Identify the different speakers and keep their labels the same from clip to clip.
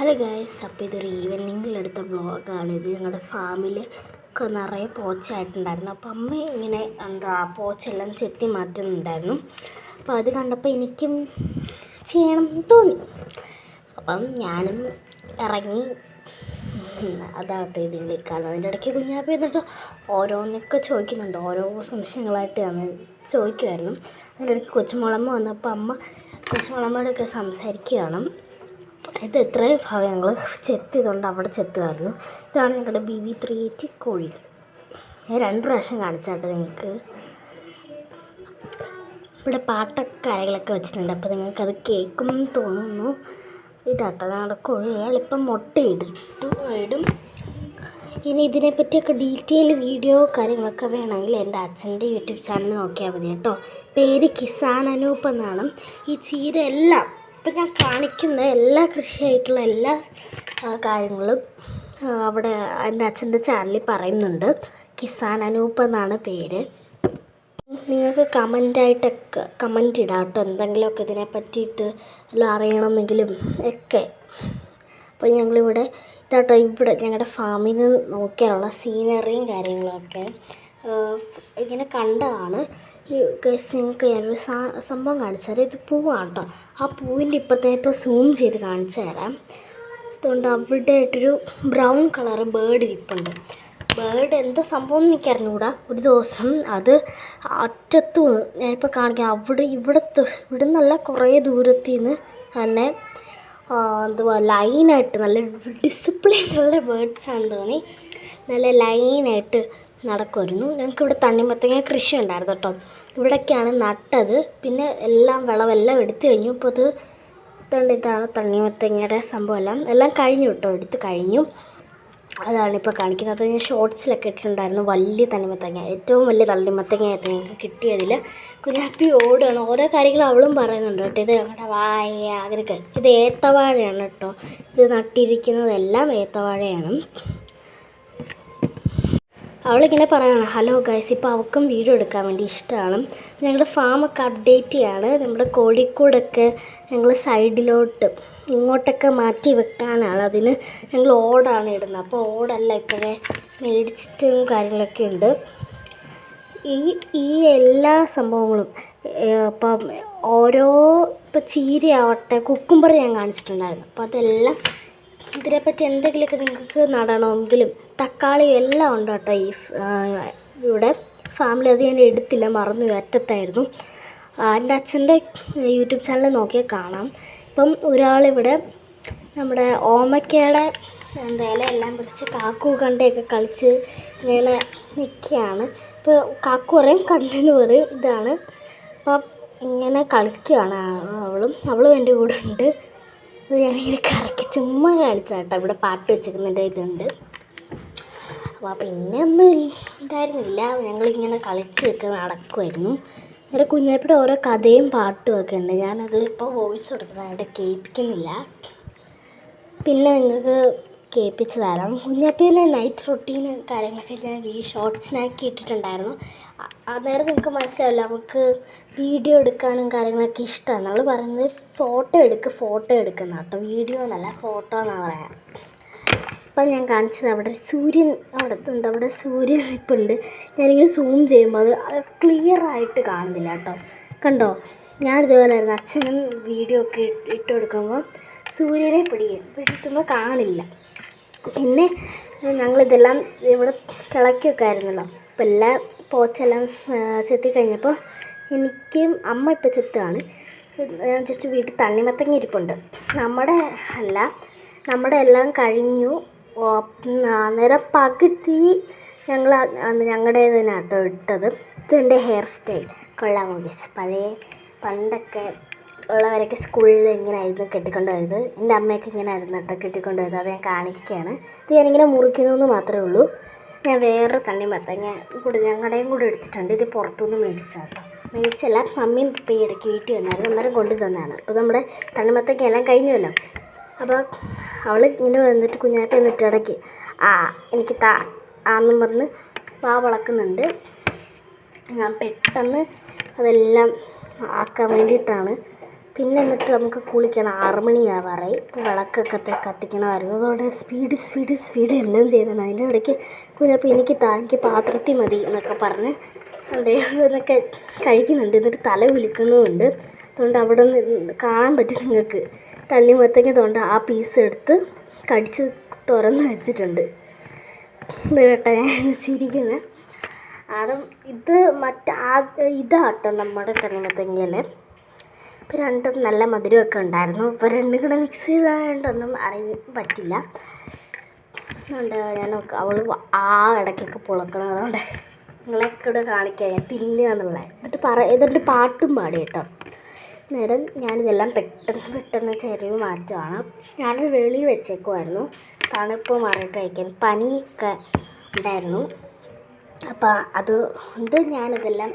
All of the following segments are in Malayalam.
Speaker 1: ഹലോ ഗായ്സ്, അപ്പോൾ ഇതൊരു ഈവനിങ്ങിലെടുത്ത വ്ളോഗാണിത്. ഞങ്ങളുടെ ഫാമിൽ ഒക്കെ നിറയെ പോച്ചയായിട്ടുണ്ടായിരുന്നു. അപ്പോൾ അമ്മ ഇങ്ങനെ പോച്ചെല്ലാം ചെത്തി മാറ്റുന്നുണ്ടായിരുന്നു. അപ്പോൾ അത് കണ്ടപ്പോൾ എനിക്കും ചെയ്യണം എന്ന് തോന്നി. അപ്പം ഞാനും ഇറങ്ങി അതാകട്ടെ ഇതിലേക്കാണ്. അതിൻ്റെ ഇടയ്ക്ക് കുഞ്ഞാപ്പ എന്നിട്ട് ഓരോന്നൊക്കെ ചോദിക്കുന്നുണ്ട്. ഓരോ സംശയങ്ങളായിട്ട് ഞാൻ ചോദിക്കുമായിരുന്നു. അതിൻ്റെ ഇടയ്ക്ക് കൊച്ചുമുളമ്മ വന്നപ്പോൾ അമ്മ കൊച്ചുമുളമ്മയോടൊക്കെ സംസാരിക്കുകയാണ്. ഇത് എത്രയും ഭാഗം ഞങ്ങൾ ചെത്തിയതുകൊണ്ട് അവിടെ ചെത്തുമായിരുന്നു. ഇതാണ് ഞങ്ങളുടെ BB380 കോഴി. ഞാൻ 2 പ്രാവശ്യം കാണിച്ചാട്ടോ നിങ്ങൾക്ക്. ഇവിടെ പാട്ടൊക്കെ കാര്യങ്ങളൊക്കെ വെച്ചിട്ടുണ്ട്. അപ്പോൾ നിങ്ങൾക്കത് കേൾക്കുമെന്ന് തോന്നുന്നു. ഇതാട്ടോ ഞങ്ങളുടെ കോഴികൾ ഇപ്പം മുട്ടയിടും. ഇനി ഇതിനെപ്പറ്റിയൊക്കെ ഡീറ്റെയിൽ വീഡിയോ കാര്യങ്ങളൊക്കെ വേണമെങ്കിൽ എൻ്റെ അച്ഛൻ്റെ യൂട്യൂബ് ചാനൽ നോക്കിയാൽ മതി കേട്ടോ. പേര് കിസാൻ അനൂപ് എന്നാണ്. ഈ ചീര എല്ലാം ഇപ്പം ഞാൻ കാണിക്കുന്ന എല്ലാ കൃഷിയായിട്ടുള്ള എല്ലാ കാര്യങ്ങളും അവിടെ എൻ്റെ അച്ഛൻ്റെ ചാനലിൽ പറയുന്നുണ്ട്. കിസാൻ അനൂപ് എന്നാണ് പേര്. നിങ്ങൾക്ക് കമൻ്റ് ഇടാം കേട്ടോ, എന്തെങ്കിലുമൊക്കെ ഇതിനെ പറ്റിയിട്ട് എല്ലാം അറിയണമെങ്കിലും ഒക്കെ. അപ്പോൾ ഞങ്ങളിവിടെ ഇതാട്ടോ, ഇവിടെ ഞങ്ങളുടെ ഫാമിൽ നിന്ന് നോക്കിയാലുള്ള സീനറിയും കാര്യങ്ങളൊക്കെ ഇങ്ങനെ കണ്ടതാണ്. ഈ നിങ്ങൾക്ക് ഞാനൊരു സംഭവം കാണിച്ചു തരാം. ഇത് പൂവാണ് കേട്ടോ. ആ പൂവിൻ്റെ ഇപ്പോൾ സൂം ചെയ്ത് കാണിച്ചു തരാം. അതുകൊണ്ട് അവിടെ ആയിട്ടൊരു ബ്രൗൺ കളർ ബേർഡ് ഇരിപ്പുണ്ട്. ബേർഡ് എന്താ സംഭവം എന്ന് എനിക്ക് അറിഞ്ഞുകൂടാ. ഒരു ദിവസം അത് അറ്റത്ത് ഞാനിപ്പോൾ കാണിക്കാം. ഇവിടെ നിന്നല്ല, കുറേ ദൂരത്തിൽ നിന്ന് തന്നെ ലൈനായിട്ട് നല്ല ഡിസിപ്ലിനുള്ള ബേർഡ്സാണെന്ന് തോന്നി. നല്ല ലൈനായിട്ട് നടക്കുമായിരുന്നു. ഞങ്ങൾക്കിവിടെ തണ്ണിമത്തങ്ങ കൃഷി ഉണ്ടായിരുന്നു കേട്ടോ. ഇവിടേക്കാണ് നട്ടത്. പിന്നെ വിളവെല്ലാം എടുത്തു കഴിഞ്ഞു. ഇപ്പോൾ ഇതാണ് തണ്ണിമത്തങ്ങയുടെ സംഭവം. എല്ലാം കഴിഞ്ഞു കേട്ടോ, എടുത്ത് കഴിഞ്ഞു. അതാണിപ്പോൾ കാണിക്കുന്നത്. ഞാൻ ഷോർട്സിലൊക്കെ ഇട്ടിട്ടുണ്ടായിരുന്നു. വലിയ തണ്ണിമത്തങ്ങ, ഏറ്റവും വലിയ തണ്ണിമത്തങ്ങയായിരുന്നു ഞങ്ങൾക്ക് കിട്ടിയതിൽ. കുഞ്ഞാപ്പി ഓടുകയാണ്. ഓരോ കാര്യങ്ങളും അവളും പറയുന്നുണ്ട് കേട്ടോ. ഇത് ഞങ്ങളുടെ വാഴ, അങ്ങനെയൊക്കെ. ഇത് ഏത്തവാഴയാണ് കേട്ടോ. ഇത് നട്ടിരിക്കുന്നതെല്ലാം ഏത്തവാഴയാണ്. അവളിങ്ങനെ പറയുകയാണ്, ഹലോ ഗൈസ്, ഇപ്പോൾ അവൾക്കും വീഡിയോ എടുക്കാൻ വേണ്ടി ഇഷ്ടമാണ്. ഞങ്ങളുടെ ഫാമൊക്കെ അപ്ഡേറ്റ് ചെയ്യാണ്. നമ്മുടെ കോഴിക്കോടൊക്കെ ഞങ്ങൾ സൈഡിലോട്ട് ഇങ്ങോട്ടൊക്കെ മാറ്റി വെക്കാനാണ്. അതിന് ഞങ്ങൾ ഓടാണ് ഇടുന്നത്. അപ്പോൾ ഓടല്ല ഇപ്പോഴേ മേടിച്ചിട്ടും കാര്യങ്ങളൊക്കെ ഉണ്ട്. ഈ എല്ലാ സംഭവങ്ങളും ഇപ്പം ഇപ്പോൾ ചീരയാവട്ടെ, കുക്കുംബർ ഞാൻ കാണിച്ചിട്ടുണ്ടായിരുന്നു. അപ്പോൾ അതെല്ലാം ഇതിനെപ്പറ്റി എന്തെങ്കിലുമൊക്കെ നിങ്ങൾക്ക് നടണമെങ്കിലും തക്കാളി എല്ലാം ഉണ്ട് കേട്ടോ ഇവിടെ ഫാമിലി. അത് ഞാൻ എടുത്തില്ല, മറന്നു, അറ്റത്തായിരുന്നു. എൻ്റെ അച്ഛൻ്റെ യൂട്യൂബ് ചാനൽ നോക്കിയാൽ കാണാം. ഇപ്പം ഒരാളിവിടെ നമ്മുടെ ഓമയ്ക്കയുടെ ഇലയെല്ലാം പറിച്ച് കാക്കു കണ്ടയൊക്കെ കളിച്ച് ഇങ്ങനെ നിൽക്കുകയാണ്. ഇപ്പോൾ കാക്കു പറയും, കണ്ടെന്ന് പറയും. ഇതാണ് അപ്പം ഇങ്ങനെ കളിക്കുകയാണ് അവളും എൻ്റെ കൂടെ ഉണ്ട്. ഞാനിങ്ങനെ കറക്കി ചുമ്മാ കാണിച്ചാൽ കേട്ടോ. ഇവിടെ പാട്ട് വെച്ചിരിക്കുന്നതിൻ്റെ ഇതുണ്ട്. അപ്പോൾ പിന്നെ ഒന്നും ഉണ്ടായിരുന്നില്ല. ഞങ്ങളിങ്ങനെ കളിച്ചൊക്കെ നടക്കുമായിരുന്നു. നേരെ കുഞ്ഞാപ്പിയുടെ ഓരോ കഥയും പാട്ടും ഒക്കെ ഉണ്ട്. ഞാനത് ഇപ്പോൾ വോയിസ് കൊടുക്കുന്നത് അവിടെ കേൾപ്പിക്കുന്നില്ല. പിന്നെ നിങ്ങൾക്ക് കേൾപ്പിച്ച് തരാം. കുഞ്ഞാപ്പിൻ്റെ നൈറ്റ് റൊട്ടീന് കാര്യങ്ങളൊക്കെ ഞാൻ ഷോർട്സിനാക്കി ഇട്ടിട്ടുണ്ടായിരുന്നു. അന്നേരം നിങ്ങൾക്ക് മനസ്സിലാവില്ല, നമുക്ക് വീഡിയോ എടുക്കാനും കാര്യങ്ങളൊക്കെ ഇഷ്ടമാണ്. നമ്മൾ പറയുന്നത് ഫോട്ടോ എടുക്കുന്ന കേട്ടോ, വീഡിയോ എന്നല്ല, ഫോട്ടോ എന്നാണ് പറയാം. അപ്പം ഞാൻ കാണിച്ചത് അവിടെ സൂര്യൻ അവിടെ സൂര്യൻ ഇപ്പുണ്ട്. ഞാനിങ്ങനെ സൂം ചെയ്യുമ്പോൾ അത് ക്ലിയറായിട്ട് കാണുന്നില്ല കേട്ടോ. കണ്ടോ, ഞാനിതുപോലെ ആയിരുന്നു. അച്ഛനും വീഡിയോ ഒക്കെ ഇട്ട് കൊടുക്കുമ്പോൾ സൂര്യനെ പിടിക്കുമ്പോൾ കാണില്ല. പിന്നെ ഞങ്ങളിതെല്ലാം ഇവിടെ കിളക്കിയൊക്കെ ആയിരുന്നല്ലോ. അപ്പോൾ എല്ലാ പോച്ചെല്ലാം ചെത്തിക്കഴിഞ്ഞപ്പോൾ എനിക്കും അമ്മ ഇപ്പോൾ ചെത്തുകയാണ്. ഞാൻ ജസ്റ്റ് വീട്ടിൽ തണ്ണിമത്തങ്ങ ഇരിപ്പുണ്ട്. നമ്മുടെ എല്ലാം കഴിഞ്ഞു. അന്നേരം പകുതി ഞങ്ങളുടേത് തന്നെ കേട്ടോ ഇട്ടത്. ഇതെൻ്റെ ഹെയർ സ്റ്റൈൽ കൊള്ളാമോ ഗൈസ്? പണ്ടൊക്കെ ഉള്ളവരൊക്കെ സ്കൂളിൽ ഇങ്ങനെ ആയിരുന്നു കെട്ടിക്കൊണ്ട് പോയത്. എൻ്റെ അമ്മയൊക്കെ ഇങ്ങനെ ആയിരുന്നു കേട്ടോ കെട്ടിക്കൊണ്ട് പോയത്. അത് ഞാൻ കാണിക്കുകയാണ്. ഇത് ഞാനിങ്ങനെ മുറിക്കുന്നതെന്ന് മാത്രമേ ഉള്ളൂ. ഞാൻ വേറെ തണ്ണിമത്തങ്ങ ഞങ്ങളുടെയും കൂടെ എടുത്തിട്ടുണ്ട്. ഇത് പുറത്തുനിന്ന് മേടിച്ചല്ല, മമ്മിയും ഇപ്പോൾ ഈ ഇടയ്ക്ക് വീട്ടിൽ വന്നായിരുന്നു. അന്നേരം കൊണ്ടു തന്നതാണ്. അപ്പോൾ നമ്മുടെ തണ്ണിമത്തങ്ങ എല്ലാം കഴിഞ്ഞുവല്ലോ. അപ്പോൾ അവൾ ഇങ്ങനെ വന്നിട്ട് കുഞ്ഞാപ്പ എന്നിട്ട് ഇടയ്ക്ക് എനിക്ക് ആന്നും പറഞ്ഞ് വളക്കുന്നുണ്ട്. ഞാൻ പെട്ടെന്ന് അതെല്ലാം ആക്കാൻ വേണ്ടിയിട്ടാണ്. പിന്നെ എന്നിട്ട് നമുക്ക് കുളിക്കണം. 6 മണിയാവാറായി. ഇപ്പോൾ വിളക്കൊക്കെ കത്തിക്കണമായിരുന്നു. അതുകൊണ്ട് സ്പീഡ് എല്ലാം ചെയ്തതാണ്. അതിൻ്റെ ഇടയ്ക്ക് കുഞ്ഞപ്പോൾ എനിക്ക് പാത്രത്തിൽ മതി എന്നൊക്കെ പറഞ്ഞ് എന്നൊക്കെ കഴിക്കുന്നുണ്ട്. എന്നിട്ട് തല കുലുക്കുന്നുമുണ്ട്. അതുകൊണ്ട് അവിടെ നിന്ന് കാണാൻ പറ്റും നിങ്ങൾക്ക്. തണ്ണിമത്തങ്ങ തോണ്ട് ആ പീസ് എടുത്ത് കടിച്ച് തുറന്ന് വെച്ചിട്ടുണ്ട്. വരട്ടെ, ഞാൻ ചിരിക്കുന്നത്. അതും ഇത് ഇതാട്ടോ നമ്മുടെ തണ്ണിമത്തങ്ങയിൽ. ഇപ്പോൾ രണ്ടും നല്ല മധുരമൊക്കെ ഉണ്ടായിരുന്നു. ഇപ്പോൾ രണ്ടും കൂടെ മിക്സ് ചെയ്തായതുകൊണ്ടൊന്നും അറിയാൻ പറ്റില്ല. അതുകൊണ്ട് അവൾ ഇടയ്ക്കൊക്കെ പൊളക്കണം. അതുകൊണ്ട് നിങ്ങളെയൊക്കെ ഇവിടെ കാണിക്കാം ഞാൻ തിന്നുക എന്നുള്ളത്. എന്നിട്ട് പാട്ടും പാടി കേട്ടോ. നേരം ഞാനിതെല്ലാം പെട്ടെന്ന് ചെറിയ മാറ്റമാണ്. ഞാനത് വെളിയിൽ വെച്ചേക്കുമായിരുന്നു തണുപ്പ് മാറിയിട്ട് കഴിക്കാൻ. പനിയൊക്കെ ഉണ്ടായിരുന്നു. അപ്പോൾ അതുകൊണ്ട് ഞാനിതെല്ലാം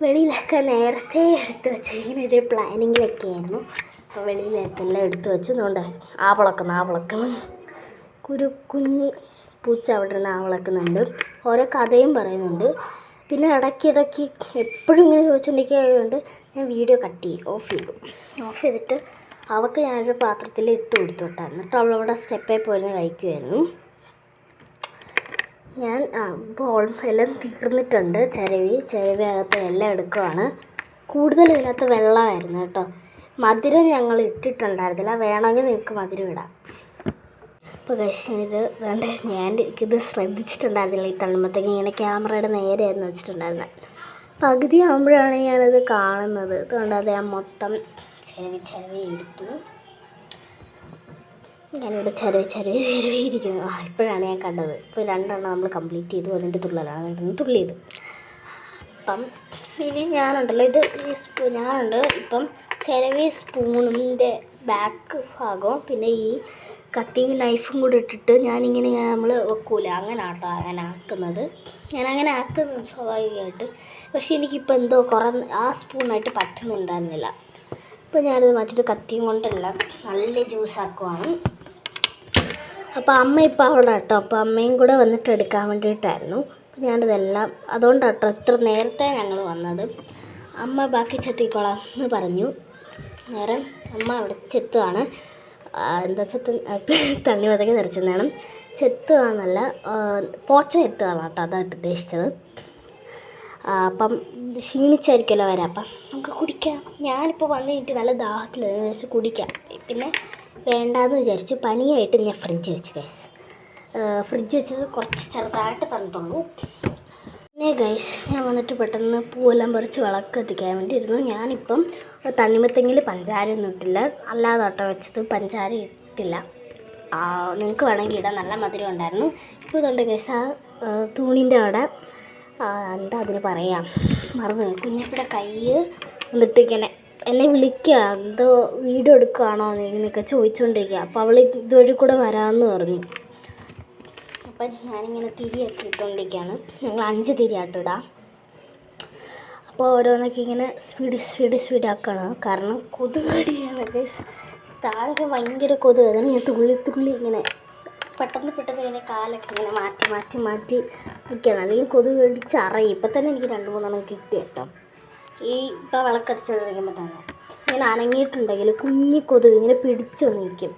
Speaker 1: വെളിയിലൊക്കെ നേരത്തെ എടുത്ത് വെച്ച് ഇങ്ങനെ ഒരു പ്ലാനിങ്ങിലൊക്കെ ആയിരുന്നു. അപ്പോൾ വെളിയിലെല്ലാം എടുത്ത് വെച്ച് അതുകൊണ്ട് ആവളക്കുന്നു കുഞ്ഞി പൂച്ച അവിടെ നിന്ന് ആവളക്കുന്നുണ്ട്. ഓരോ കഥയും പറയുന്നുണ്ട്. പിന്നെ ഇടയ്ക്കിടയ്ക്ക് എപ്പോഴും ഇങ്ങനെ ചോദിച്ചുകൊണ്ടിരിക്കുകയായതുകൊണ്ട് ഞാൻ വീഡിയോ ഓഫ് ചെയ്തിട്ട് അവൾക്ക് ഞാനൊരു പാത്രത്തിൽ ഇട്ട് കൊടുത്തു വിട്ടായിരുന്നു. എന്നിട്ട് അവളവിടെ സ്റ്റെപ്പിൽ പോയിരുന്ന് കഴിക്കുമായിരുന്നു. ഞാൻ ഇപ്പോൾ എല്ലാം തീർന്നിട്ടുണ്ട്. ചിരവി അകത്ത് എല്ലാം എടുക്കുവാണ്. കൂടുതൽ ഇതിനകത്ത് വെള്ളമായിരുന്നു കേട്ടോ. മധുരം ഞങ്ങൾ ഇട്ടിട്ടുണ്ടായിരുന്നില്ല. വേണമെങ്കിൽ നിങ്ങൾക്ക് മധുരം ഇടാം. അപ്പോൾ ഞാനിത് ശ്രദ്ധിച്ചിട്ടുണ്ടായിരുന്നില്ല. ഈ തണ്ണിമത്തങ്ങ ഇങ്ങനെ ക്യാമറയുടെ നേരെയായിരുന്നു വെച്ചിട്ടുണ്ടായിരുന്നത്. പകുതി ആകുമ്പോഴാണ് ഞാനത് കാണുന്നത്. അതുകൊണ്ട് അത് ഞാൻ മൊത്തം ചിരവി എടുത്തു. ഞാനിവിടെ ചെരുവിയിരിക്കുന്നു. ഇപ്പോഴാണ് ഞാൻ കണ്ടത്. ഇപ്പോൾ 2 എണ്ണം നമ്മൾ കംപ്ലീറ്റ് ചെയ്തു. അതിൻ്റെ തുള്ളിയത്. അപ്പം ഇനി ഞാനുണ്ടല്ലോ ഇപ്പം ചിരവി സ്പൂണിൻ്റെ ബാക്ക് ഭാഗവും പിന്നെ ഈ കത്തിയും നൈഫും കൂടി ഇട്ടിട്ട് നമ്മൾ വെക്കൂല, അങ്ങനെ ആക്കുന്നത്. ഞാനങ്ങനെ ആക്കുന്നത് സ്വാഭാവികമായിട്ട്. പക്ഷേ എനിക്കിപ്പോൾ എന്തോ ആ സ്പൂണായിട്ട് പറ്റുന്നുണ്ടായിരുന്നില്ല. ഇപ്പോൾ ഞാനത് മാറ്റിയിട്ട് കത്തിയും കൊണ്ടെല്ലാം നല്ല ജ്യൂസാക്കുവാണ്. അപ്പോൾ അമ്മ ഇപ്പോൾ അവിടെ കേട്ടോ. അപ്പോൾ അമ്മയും കൂടെ വന്നിട്ട് എടുക്കാൻ വേണ്ടിയിട്ടായിരുന്നു. അപ്പോൾ ഞാനിതെല്ലാം അതുകൊണ്ടാട്ടോ ഇത്ര നേരത്തെ ഞങ്ങൾ വന്നത്. അമ്മ ബാക്കി ചെത്തിക്കോളാം എന്ന് പറഞ്ഞു. നേരം അമ്മ അവിടെ ചെത്തുകയാണ്. തണ്ണിമത്തങ്ങ നിറച്ചെന്നാണ്. ചെത്തുകയെന്നല്ല, പോച്ച ചെത്തുകയാണ് കേട്ടോ. അതായിട്ട് ഉദ്ദേശിച്ചത്. അപ്പം ക്ഷീണിച്ചായിരിക്കുമല്ലോ വരാം. അപ്പം നമുക്ക് കുടിക്കാം. ഞാനിപ്പോൾ വന്നിട്ട് നല്ല ദാഹത്തിൽ കുടിക്കാം. പിന്നെ വേണ്ടാന്ന് വിചാരിച്ച് പനിയായിട്ട് ഞാൻ ഫ്രിഡ്ജ് വെച്ചത് കുറച്ച് ചെറുതായിട്ട് തണുത്തുള്ളൂ. പിന്നെ ഗൈസ് ഞാൻ വന്നിട്ട് പെട്ടെന്ന് പൂവെല്ലാം പറിച്ച് വിളക്ക് കത്തിക്കാൻ വേണ്ടി ഇരുന്നു. ഞാനിപ്പം തണ്ണിമത്തങ്ങയിൽ പഞ്ചാരയൊന്നും ഇട്ടില്ല. അല്ലാതെ കേട്ടോ വെച്ചത്, പഞ്ചാര ഇട്ടില്ല. നിങ്ങൾക്ക് വേണമെങ്കിൽ ഇടാൻ, നല്ല മധുരം ഉണ്ടായിരുന്നു. ഇപ്പോൾ ഇതുണ്ട് ഗൈസ് തൂണിൻ്റെ അവിടെ എന്താ അതിന് പറയാം, മറന്നുപോയി. കുഞ്ഞപ്പിയുടെ കൈ എന്നിട്ട് ഇങ്ങനെ എന്നെ വിളിക്കുക, എന്തോ വീഡിയോ എടുക്കുകയാണോ എന്നൊക്കെ ചോദിച്ചുകൊണ്ടിരിക്കുക. അപ്പോൾ അവൾ ഇതുവഴി കൂടെ വരാമെന്ന് പറഞ്ഞു. അപ്പം ഞാനിങ്ങനെ തിരിയൊക്കെ ഇട്ടുകൊണ്ടിരിക്കുകയാണ്. ഞങ്ങൾ 5 തിരിയായിട്ട് ഇടാം. അപ്പോൾ ഓരോന്നൊക്കെ ഇങ്ങനെ സ്പീഡ് ആക്കണം. കാരണം കൊതുകടിയാണ് ഗൈസ്. താഴെ ഭയങ്കര കൊതുക്. അതിന് ഞാൻ തുള്ളി ഇങ്ങനെ പെട്ടെന്ന് ഇങ്ങനെ കാലൊക്കെ ഇങ്ങനെ മാറ്റി നിൽക്കണം. അല്ലെങ്കിൽ കൊതുക് കടിച്ച് അറിയും. ഇപ്പം തന്നെ എനിക്ക് 2-3 എണ്ണം കിട്ടി കേട്ടോ. ഇപ്പോൾ വിളക്കടിച്ചുകൊണ്ടിരിക്കുമ്പോൾ തന്നെ ഇങ്ങനെ അനങ്ങിയിട്ടുണ്ടെങ്കിൽ കുഞ്ഞി കൊതുക് ഇങ്ങനെ പിടിച്ചു വന്നിരിക്കും.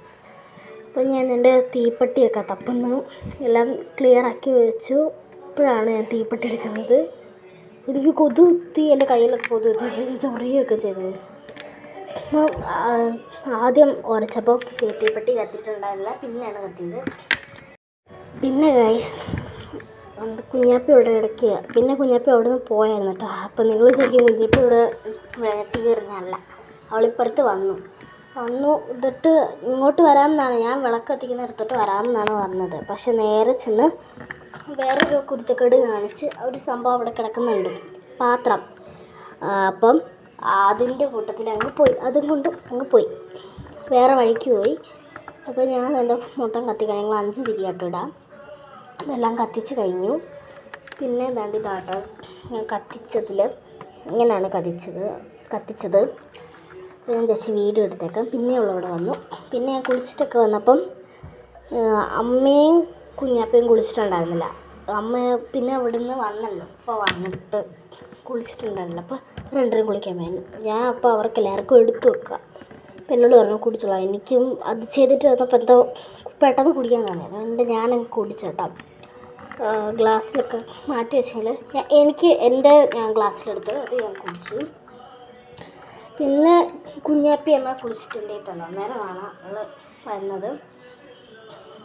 Speaker 1: അപ്പോൾ ഞാൻ എൻ്റെ തീപ്പെട്ടിയൊക്കെ തപ്പുന്നു, എല്ലാം ക്ലിയറാക്കി വെച്ചു. ഇപ്പോഴാണ് ഞാൻ തീപ്പെട്ടി എടുക്കുന്നത്. എനിക്ക് കൊതുകുത്തി, എൻ്റെ കയ്യിലൊക്കെ കൊതുകുത്തി ചൊറിയൊക്കെ ചെയ്തു. അപ്പോൾ ആദ്യം ഉരച്ചപ്പോൾ തീപ്പെട്ടി കത്തിയിട്ടുണ്ടായിരുന്നില്ല, പിന്നെയാണ് കത്തിയത്. പിന്നെ ഗൈസ് കുഞ്ഞാപ്പി ഇവിടെ ഇടയ്ക്കുക. പിന്നെ കുഞ്ഞാപ്പി അവിടെ നിന്ന് പോയായിരുന്നു കേട്ടോ. അപ്പോൾ നിങ്ങൾ ശരിക്കും കുഞ്ഞാപ്പി ഇവിടെ തീർന്നല്ല, അവളിപ്പുറത്ത് വന്നു എന്നിട്ട് ഇങ്ങോട്ട് വരാമെന്നാണ്, ഞാൻ വിളക്ക് കത്തിക്കുന്ന എടുത്തിട്ട് വരാമെന്നാണ് പറഞ്ഞത്. പക്ഷെ നേരെ ചെന്ന് വേറൊരു കുരുത്തക്കേട് കാണിച്ച് ഒരു സംഭവം അവിടെ കിടക്കുന്നുണ്ട്, പാത്രം. അപ്പം അതിൻ്റെ കൂട്ടത്തിൽ അതും കൊണ്ട് അങ്ങ് പോയി, വേറെ വഴിക്ക് പോയി. അപ്പോൾ ഞാൻ എൻ്റെ മൊത്തം കത്തിക്കണം. ഞങ്ങൾ 5 തിരിയാട്ടോ ഇടാം. ഇതെല്ലാം കത്തിച്ച് കഴിഞ്ഞു. പിന്നെ ഇതാട്ടോ ഞാൻ ഇങ്ങനെയാണ് കത്തിച്ചത്. ഞാൻ ജസ്റ്റ് വീഡിയോ എടുത്തേക്കാം. പിന്നെ അവളവിടെ വന്നു. പിന്നെ ഞാൻ കുളിച്ചിട്ടൊക്കെ വന്നപ്പം അമ്മയും കുഞ്ഞാപ്പയും കുളിച്ചിട്ടുണ്ടായിരുന്നില്ല. അമ്മ പിന്നെ അവിടെ നിന്ന് വന്നല്ലോ. അപ്പോൾ വന്നിട്ട് കുളിച്ചിട്ടുണ്ടായിരുന്നില്ല. അപ്പോൾ 2 കുളിക്കാൻ വേണം. ഞാൻ അപ്പോൾ അവർക്ക് എല്ലാവർക്കും എടുത്തു വെക്കുക. എന്നോട് പറഞ്ഞു കുടിച്ചോളാം. എനിക്കും അത് ചെയ്തിട്ട് വന്നപ്പോൾ എന്തോ പെട്ടെന്ന് കുടിക്കാൻ തന്നെ, അതുകൊണ്ട് ഞാനങ്ങ് കുടിച്ചേട്ടാ. ഗ്ലാസ്സിലൊക്കെ മാറ്റി വെച്ചെങ്കിൽ ഞാൻ ഗ്ലാസ്സിലെടുത്ത് അത് ഞാൻ കുടിച്ചു. പിന്നെ കുഞ്ഞാപ്പി അമ്മ കുളിച്ചിട്ടുണ്ടേ തന്നെ, അന്നേരമാണ് അവൾ വരുന്നത്.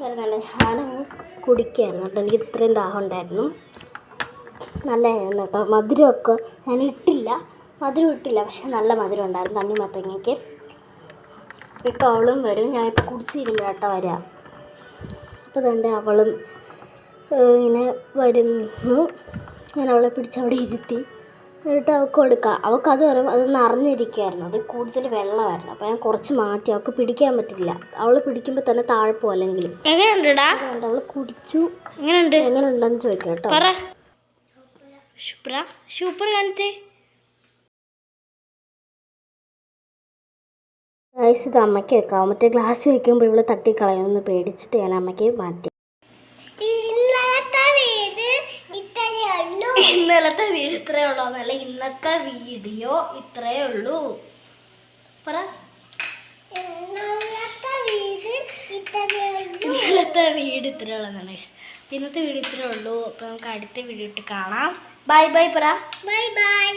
Speaker 1: വരുന്നല്ല ഞാനങ്ങ് കുടിക്കായിരുന്നു കേട്ടോ. എനിക്ക് ഇത്രയും ദാഹം ഉണ്ടായിരുന്നു. നല്ലതായിരുന്നു കേട്ടോ. മധുരമൊക്കെ ഞാൻ മധുരം ഇട്ടില്ല, പക്ഷെ നല്ല മധുരം ഉണ്ടായിരുന്നു തണ്ണിമത്തങ്ങയ്ക്ക്. ഇപ്പോൾ അവളും വരും. ഞാനിപ്പോൾ കുടിച്ചിരുന്നു കേട്ടോ വരാം. അപ്പോൾ തന്നെ അവളും ഇങ്ങനെ വരുന്നു. ഞാൻ അവളെ പിടിച്ച് അവിടെ ഇരുത്തി, എന്നിട്ട് അവൾക്ക് കൊടുക്കുക. അവൾക്കത് വരും, അത് നിറഞ്ഞിരിക്കുകയായിരുന്നു, അത് കൂടുതൽ വെള്ളമായിരുന്നു. അപ്പോൾ ഞാൻ കുറച്ച് മാറ്റി, അവൾക്ക് പിടിക്കാൻ പറ്റില്ല. അവൾ പിടിക്കുമ്പോൾ തന്നെ താഴെ പോകും. അല്ലെങ്കിൽ എങ്ങനെയുണ്ടാ അവൾ കുടിച്ചു. എങ്ങനെയുണ്ടെന്ന് ചോദിക്കാം കേട്ടോ. സൂപ്പർ കാണിച്ചേ ഗൈസ്. ഇത് അമ്മയ്ക്ക് വെക്കാം. മറ്റേ ഗ്ലാസ് വയ്ക്കുമ്പോൾ ഇവള് തട്ടിക്കളയുമെന്ന് പേടിച്ചിട്ട് ഞാൻ അമ്മയ്ക്ക് മാറ്റി. ഇന്നലത്തെ വീഡിയോ ഇത്രയേ ഉള്ളൂ എന്നല്ല, ഇന്നത്തെ വീഡിയോ ഇത്രയേ ഉള്ളൂ. പറ, ഇന്നലത്തെ വീഡിയോ ഇത്രയേ ഉള്ളൂ എന്നല്ല, ഇന്നത്തെ വീഡിയോ ഇത്രയേ ഉള്ളൂ. അപ്പോൾ നമുക്ക് അടുത്ത വീഡിയോ ഇട്ട് കാണാം. ബൈ ബൈ പറ. Bye bye.